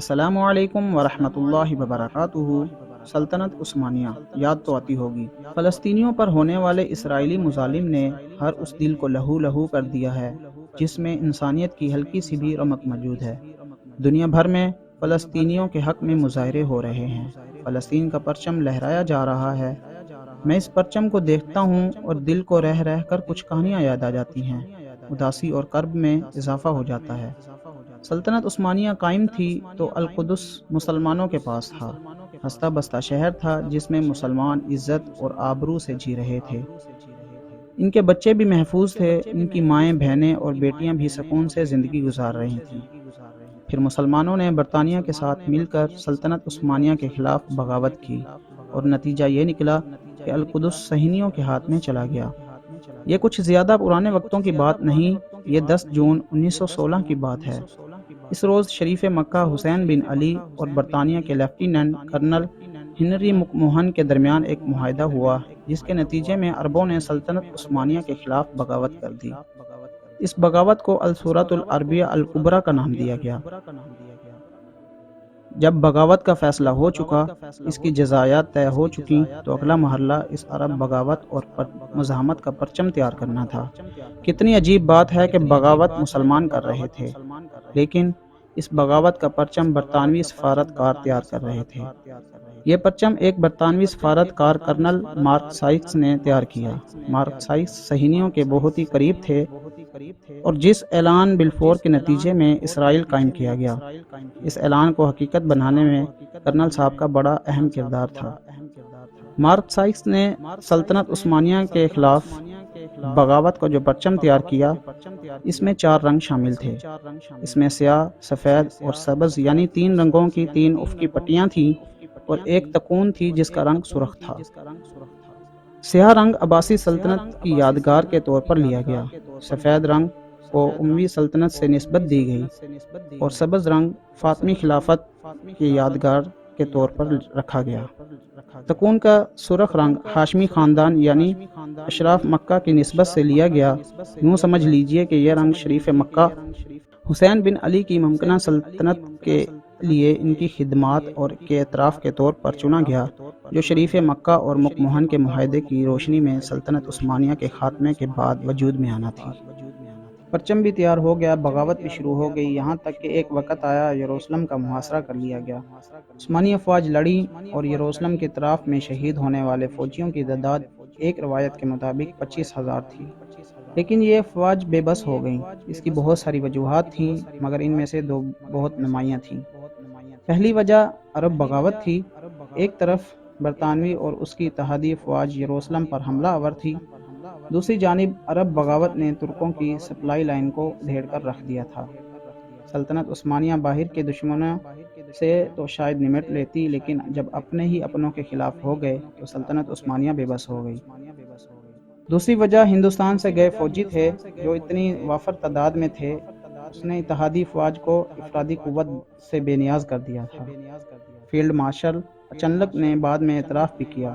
السلام علیکم ورحمۃ اللہ وبرکاتہ۔ سلطنت عثمانیہ یاد تو آتی ہوگی۔ فلسطینیوں پر ہونے والے اسرائیلی مظالم نے ہر اس دل کو لہو لہو کر دیا ہے جس میں انسانیت کی ہلکی سی بھی رمق موجود ہے۔ دنیا بھر میں فلسطینیوں کے حق میں مظاہرے ہو رہے ہیں، فلسطین کا پرچم لہرایا جا رہا ہے۔ میں اس پرچم کو دیکھتا ہوں اور دل کو رہ رہ کر کچھ کہانیاں یاد آ جاتی ہیں، اداسی اور کرب میں اضافہ ہو جاتا ہے۔ سلطنت عثمانیہ قائم تھی تو القدس مسلمانوں کے پاس تھا، ہستہ بستہ شہر تھا جس میں مسلمان عزت اور آبرو سے جی رہے تھے۔ ان کے بچے بھی محفوظ تھے، ان کی مائیں بہنیں اور بیٹیاں بھی سکون سے زندگی گزار رہی تھیں۔ پھر مسلمانوں نے برطانیہ کے ساتھ مل کر سلطنت عثمانیہ کے خلاف بغاوت کی اور نتیجہ یہ نکلا کہ القدس صہیونیوں کے ہاتھ میں چلا گیا۔ یہ کچھ زیادہ پرانے وقتوں کی بات نہیں، یہ 10 جون 1916 کی بات ہے۔ اس روز شریف مکہ حسین بن علی اور برطانیہ کے لیفٹیننٹ کرنل ہنری مک موہن کے درمیان ایک معاہدہ ہوا جس کے نتیجے میں عربوں نے سلطنت عثمانیہ کے خلاف بغاوت کر دی۔ اس بغاوت کو الثورۃ العربیہ الکبریٰ کا نام دیا گیا۔ جب بغاوت کا فیصلہ ہو چکا، اس کی جزائیات طے ہو چکی، تو اگلا مرحلہ اس عرب بغاوت اور مزاحمت کا پرچم تیار کرنا تھا۔ کتنی عجیب بات ہے کہ بغاوت مسلمان کر رہے تھے، لیکن اس بغاوت کا پرچم برطانوی سفارت کار تیار کر رہے تھے۔ یہ پرچم ایک برطانوی سفارت کار کرنل مارک سائکس نے تیار کیا۔ مارک سائکس صہیونیوں کے بہت ہی قریب تھے اور جس اعلان بلفور کے نتیجے میں اسرائیل قائم کیا گیا، اس اعلان کو حقیقت بنانے میں کرنل صاحب کا بڑا اہم کردار تھا۔ مارک سائکس نے سلطنت عثمانیہ کے خلاف بغاوت کو جو پرچم تیار کیا، اس میں 4 رنگ شامل تھے۔ اس میں سیاہ، سفید اور سبز یعنی 3 رنگوں کی 3 افقی پٹیاں تھیں اور ایک تکون تھی جس کا رنگ سرخ تھا۔ سیاہ رنگ عباسی سلطنت کی یادگار کے طور پر لیا گیا، سفید رنگ کو اموی سلطنت سے نسبت دی گئی اور سبز رنگ فاطمی خلافت کی یادگار کے طور پر رکھا گیا۔ تکون کا سرخ رنگ ہاشمی خاندان یعنی اشراف مکہ کی نسبت سے لیا گیا۔ یوں سمجھ لیجئے کہ یہ رنگ شریف مکہ حسین بن علی کی ممکنہ سلطنت کے لیے ان کی خدمات اور کے اعتراف کے طور پر چنا گیا، جو شریف مکہ اور مک موہن کے معاہدے کی روشنی میں سلطنت عثمانیہ کے خاتمے کے بعد وجود میں آنا تھی۔ پرچم بھی تیار ہو گیا، بغاوت بھی شروع ہو گئی، یہاں تک کہ ایک وقت آیا یروشلم کا محاصرہ کر لیا گیا۔ عثمانی افواج لڑی اور یروشلم کے اطراف میں شہید ہونے والے فوجیوں کی تعداد ایک روایت کے مطابق 25,000 تھی، لیکن یہ افواج بے بس ہو گئیں۔ اس کی بہت ساری وجوہات تھیں، مگر ان میں سے 2 بہت نمایاں تھیں۔ پہلی وجہ عرب بغاوت تھی۔ ایک طرف برطانوی اور اس کی اتحادی افواج یروشلم پر حملہ آور تھی، دوسری جانب عرب بغاوت نے ترکوں کی سپلائی لائن کو ادھیڑ کر رکھ دیا تھا۔ سلطنت عثمانیہ باہر کے دشمنوں سے تو شاید نمٹ لیتی، لیکن جب اپنے ہی اپنوں کے خلاف ہو گئے تو سلطنت عثمانیہ بے بس ہو گئی۔ دوسری وجہ ہندوستان سے گئے فوجی تھے جو اتنی وافر تعداد میں تھے، اس نے اتحادی افواج کو افرادی قوت سے بے نیاز کر دیا تھا۔ فیلڈ مارشل اچنلک نے بعد میں اعتراف بھی کیا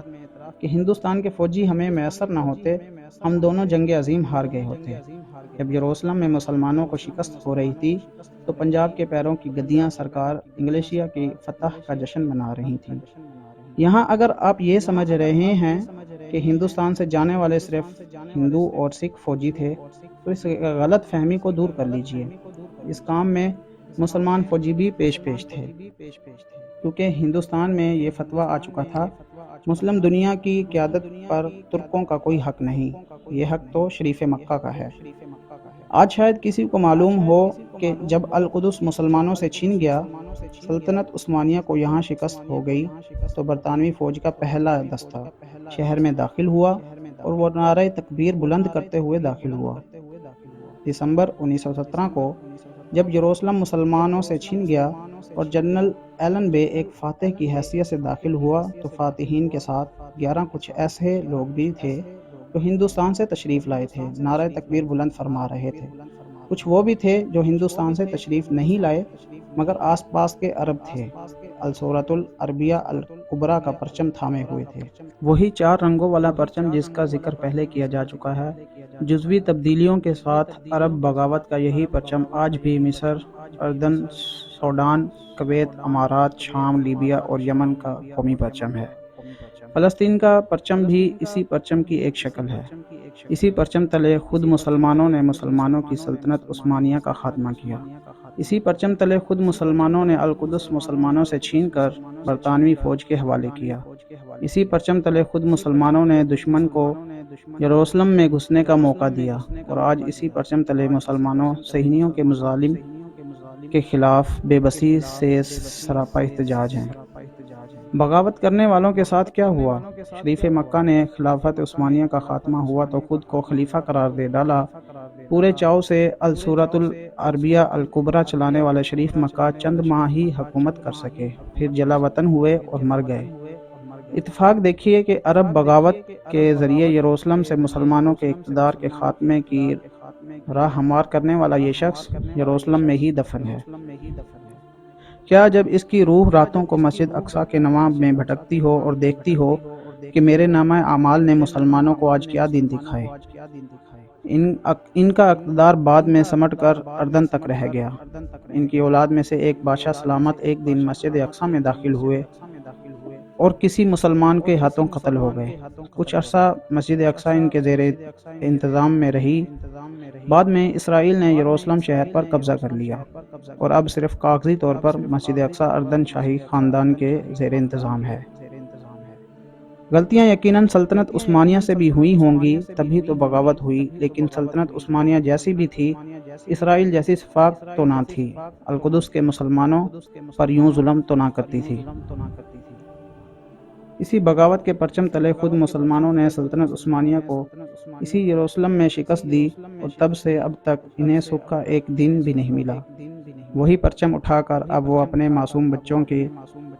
کہ ہندوستان کے فوجی ہمیں میسر نہ ہوتے، ہم دونوں جنگ عظیم ہار گئے ہوتے۔ جب یروشلم میں مسلمانوں کو شکست ہو رہی تھی تو پنجاب کے پیروں کی گدیاں سرکار انگلیشیا کی فتح کا جشن منا رہی تھیں۔ یہاں اگر آپ یہ سمجھ رہے ہیں کہ ہندوستان سے جانے والے صرف ہندو اور سکھ فوجی تھے تو اس غلط فہمی کو دور کر لیجئے۔ اس کام میں مسلمان فوجی بھی پیش تھے، کیونکہ ہندوستان میں یہ فتویٰ آ چکا تھا، مسلم دنیا کی قیادت پر ترکوں کا کوئی حق نہیں، یہ حق تو شریف مکہ کا ہے۔ آج شاید کسی کو معلوم ہو کہ جب القدس مسلمانوں سے چھن گیا، سلطنت عثمانیہ کو یہاں شکست ہو گئی، تو برطانوی فوج کا پہلا دستہ شہر میں داخل ہوا اور وہ نعرہ تکبیر بلند کرتے ہوئے داخل ہوا۔ دسمبر 1917 کو جب یروشلم مسلمانوں سے چھن گیا اور جنرل ایلن بے ایک فاتح کی حیثیت سے داخل ہوا، تو فاتحین کے ساتھ 11 کچھ ایسے لوگ بھی تھے جو ہندوستان سے تشریف لائے تھے، نعرہ تکبیر بلند فرما رہے تھے۔ کچھ وہ بھی تھے جو ہندوستان سے تشریف نہیں لائے مگر آس پاس کے عرب تھے، الثورۃ العربیہ الکبریٰ کا پرچم تھامے ہوئے تھے۔ وہی 4 رنگوں والا پرچم جس کا ذکر پہلے کیا جا چکا ہے۔ جزوی تبدیلیوں کے ساتھ عرب بغاوت کا یہی پرچم آج بھی مصر، اردن، سوڈان، کویت، امارات، شام، لیبیا اور یمن کا قومی پرچم ہے۔ فلسطین کا پرچم بھی اسی پرچم کی ایک شکل ہے۔ اسی پرچم تلے خود مسلمانوں نے مسلمانوں کی سلطنت عثمانیہ کا خاتمہ کیا۔ اسی پرچم تلے خود مسلمانوں نے القدس مسلمانوں سے چھین کر برطانوی فوج کے حوالے کیا۔ اسی پرچم تلے خود مسلمانوں نے دشمن کو یروشلم میں گھسنے کا موقع دیا، اور آج اسی پرچم تلے مسلمانوں صہیونیوں کے مظالم کے خلاف بے بسی سے سراپا احتجاج ہیں۔ بغاوت کرنے والوں کے ساتھ کیا ہوا؟ شریف مکہ نے خلافت عثمانیہ کا خاتمہ ہوا تو خود کو خلیفہ قرار دے ڈالا۔ پورے چاؤ سے السورۃ العربیہ الکبریٰ چلانے والے شریف مکہ چند ماہ ہی حکومت کر سکے، پھر جلا وطن ہوئے اور مر گئے۔ اتفاق دیکھیے کہ عرب بغاوت کے ذریعے یروشلم سے مسلمانوں کے اقتدار کے خاتمے کی راہ ہموار کرنے والا یہ شخص یروشلم میں ہی دفن ہے۔ کیا جب اس کی روح راتوں کو مسجد اقصیٰ کے نواب میں بھٹکتی ہو اور دیکھتی ہو کہ میرے نامہ اعمال نے مسلمانوں کو آج کیا دن دکھائے، ان کا اقتدار بعد میں سمٹ کر اردن تک رہ گیا، ان کی اولاد میں سے ایک بادشاہ سلامت ایک دن مسجد اقصیٰ میں داخل ہوئے اور کسی مسلمان کے ہاتھوں قتل ہو گئے، کچھ عرصہ مسجد اقصیٰ ان کے زیر انتظام میں رہی، بعد میں اسرائیل نے یروشلم شہر پر قبضہ کر لیا، اور اب صرف کاغذی طور پر مسجد اقصیٰ اردن شاہی خاندان کے زیر انتظام ہے۔ غلطیاں یقیناً سلطنت عثمانیہ سے بھی ہوئی ہوں گی، تبھی تو بغاوت ہوئی، لیکن سلطنت عثمانیہ جیسی بھی تھی، اسرائیل جیسی شفاق تو نہ تھی، القدس کے مسلمانوں پر یوں ظلم تو نہ کرتی تھی۔ اسی بغاوت کے پرچم تلے خود مسلمانوں نے سلطنت عثمانیہ کو اسی یروشلم میں شکست دی، اور تب سے اب تک انہیں سکھ کا ایک دن بھی نہیں ملا۔ وہی پرچم اٹھا کر اب وہ اپنے معصوم بچوں کی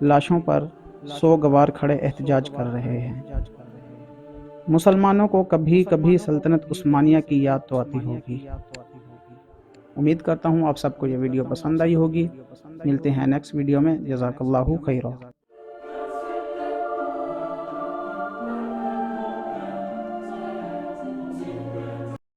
لاشوں پر سوگوار کھڑے احتجاج کر رہے ہیں۔ مسلمانوں کو کبھی کبھی سلطنت عثمانیہ کی یاد تو آتی ہوگی۔ امید کرتا ہوں آپ سب کو یہ ویڈیو پسند آئی ہوگی۔ ملتے ہیں نیکسٹ ویڈیو میں۔ جزاک اللہ خیرہ۔